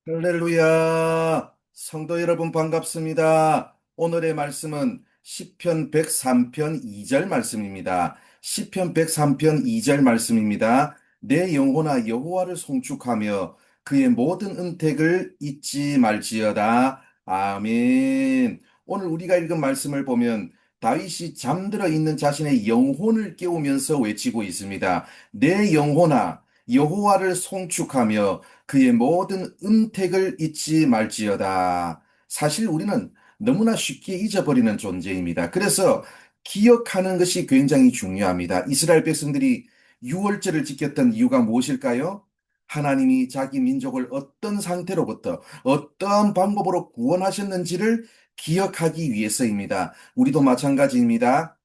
할렐루야. 성도 여러분 반갑습니다. 오늘의 말씀은 시편 103편 2절 말씀입니다. 시편 103편 2절 말씀입니다. 내 영혼아 여호와를 송축하며 그의 모든 은택을 잊지 말지어다. 아멘. 오늘 우리가 읽은 말씀을 보면 다윗이 잠들어 있는 자신의 영혼을 깨우면서 외치고 있습니다. 내 영혼아 여호와를 송축하며 그의 모든 은택을 잊지 말지어다. 사실 우리는 너무나 쉽게 잊어버리는 존재입니다. 그래서 기억하는 것이 굉장히 중요합니다. 이스라엘 백성들이 유월절을 지켰던 이유가 무엇일까요? 하나님이 자기 민족을 어떤 상태로부터 어떠한 방법으로 구원하셨는지를 기억하기 위해서입니다. 우리도 마찬가지입니다.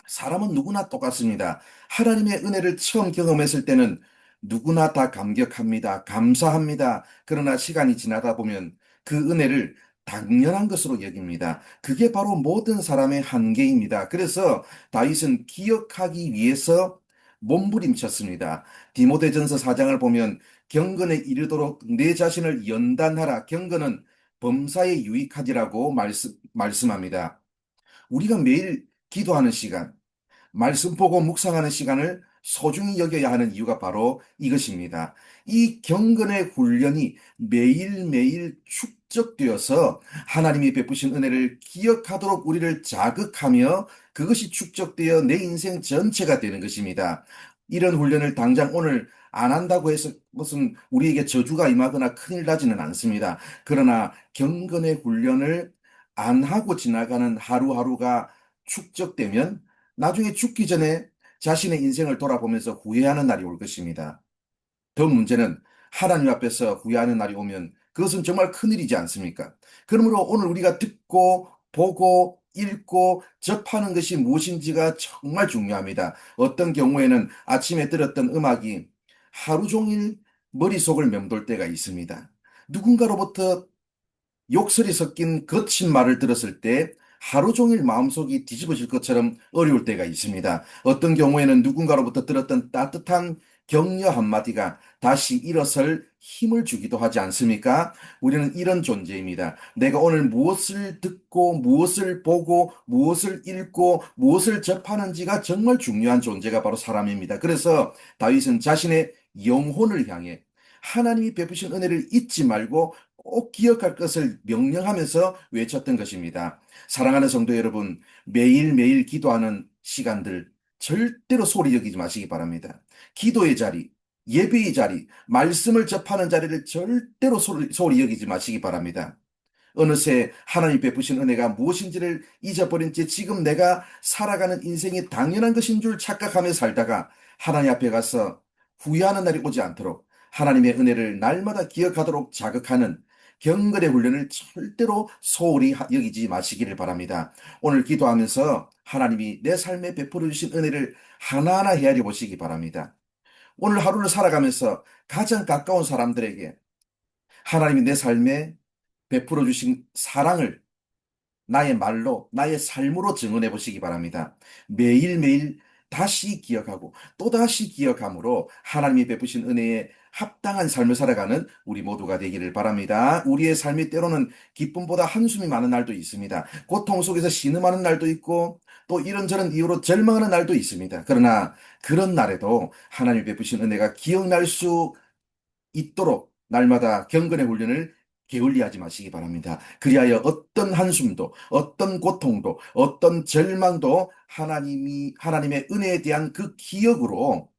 사람은 누구나 똑같습니다. 하나님의 은혜를 처음 경험했을 때는 누구나 다 감격합니다. 감사합니다. 그러나 시간이 지나다 보면 그 은혜를 당연한 것으로 여깁니다. 그게 바로 모든 사람의 한계입니다. 그래서 다윗은 기억하기 위해서 몸부림쳤습니다. 디모데전서 4장을 보면 경건에 이르도록 내 자신을 연단하라. 경건은 범사에 유익하리라고 말씀합니다. 우리가 매일 기도하는 시간, 말씀 보고 묵상하는 시간을 소중히 여겨야 하는 이유가 바로 이것입니다. 이 경건의 훈련이 매일매일 축적되어서 하나님이 베푸신 은혜를 기억하도록 우리를 자극하며 그것이 축적되어 내 인생 전체가 되는 것입니다. 이런 훈련을 당장 오늘 안 한다고 해서 무슨 우리에게 저주가 임하거나 큰일 나지는 않습니다. 그러나 경건의 훈련을 안 하고 지나가는 하루하루가 축적되면 나중에 죽기 전에 자신의 인생을 돌아보면서 후회하는 날이 올 것입니다. 더 문제는 하나님 앞에서 후회하는 날이 오면 그것은 정말 큰일이지 않습니까? 그러므로 오늘 우리가 듣고 보고 읽고 접하는 것이 무엇인지가 정말 중요합니다. 어떤 경우에는 아침에 들었던 음악이 하루 종일 머릿속을 맴돌 때가 있습니다. 누군가로부터 욕설이 섞인 거친 말을 들었을 때 하루 종일 마음속이 뒤집어질 것처럼 어려울 때가 있습니다. 어떤 경우에는 누군가로부터 들었던 따뜻한 격려 한마디가 다시 일어설 힘을 주기도 하지 않습니까? 우리는 이런 존재입니다. 내가 오늘 무엇을 듣고 무엇을 보고 무엇을 읽고 무엇을 접하는지가 정말 중요한 존재가 바로 사람입니다. 그래서 다윗은 자신의 영혼을 향해 하나님이 베푸신 은혜를 잊지 말고 꼭 기억할 것을 명령하면서 외쳤던 것입니다. 사랑하는 성도 여러분, 매일매일 기도하는 시간들 절대로 소리 여기지 마시기 바랍니다. 기도의 자리, 예배의 자리, 말씀을 접하는 자리를 절대로 소리 여기지 마시기 바랍니다. 어느새 하나님 베푸신 은혜가 무엇인지를 잊어버린 채 지금 내가 살아가는 인생이 당연한 것인 줄 착각하며 살다가 하나님 앞에 가서 후회하는 날이 오지 않도록 하나님의 은혜를 날마다 기억하도록 자극하는 경건의 훈련을 절대로 소홀히 여기지 마시기를 바랍니다. 오늘 기도하면서 하나님이 내 삶에 베풀어 주신 은혜를 하나하나 헤아려 보시기 바랍니다. 오늘 하루를 살아가면서 가장 가까운 사람들에게 하나님이 내 삶에 베풀어 주신 사랑을 나의 말로, 나의 삶으로 증언해 보시기 바랍니다. 매일매일 다시 기억하고 또다시 기억함으로 하나님이 베푸신 은혜에 합당한 삶을 살아가는 우리 모두가 되기를 바랍니다. 우리의 삶이 때로는 기쁨보다 한숨이 많은 날도 있습니다. 고통 속에서 신음하는 날도 있고 또 이런저런 이유로 절망하는 날도 있습니다. 그러나 그런 날에도 하나님이 베푸신 은혜가 기억날 수 있도록 날마다 경건의 훈련을 게을리하지 마시기 바랍니다. 그리하여 어떤 한숨도, 어떤 고통도, 어떤 절망도 하나님의 은혜에 대한 그 기억으로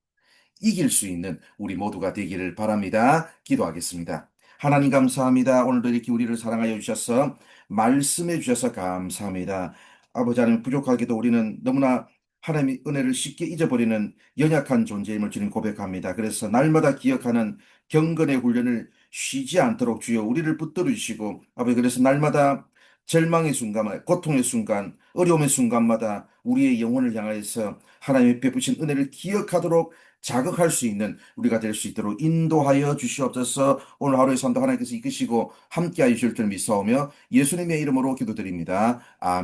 이길 수 있는 우리 모두가 되기를 바랍니다. 기도하겠습니다. 하나님 감사합니다. 오늘도 이렇게 우리를 사랑하여 주셔서 말씀해 주셔서 감사합니다. 아버지 하나님 부족하게도 우리는 너무나 하나님의 은혜를 쉽게 잊어버리는 연약한 존재임을 주님 고백합니다. 그래서 날마다 기억하는 경건의 훈련을 쉬지 않도록 주여 우리를 붙들어 주시고 아버지 그래서 날마다 절망의 순간, 고통의 순간, 어려움의 순간마다 우리의 영혼을 향하여서 하나님의 베푸신 은혜를 기억하도록 자극할 수 있는 우리가 될 수 있도록 인도하여 주시옵소서. 오늘 하루의 삶도 하나님께서 이끄시고 함께하여 주실 줄 믿사오며 예수님의 이름으로 기도드립니다. 아멘.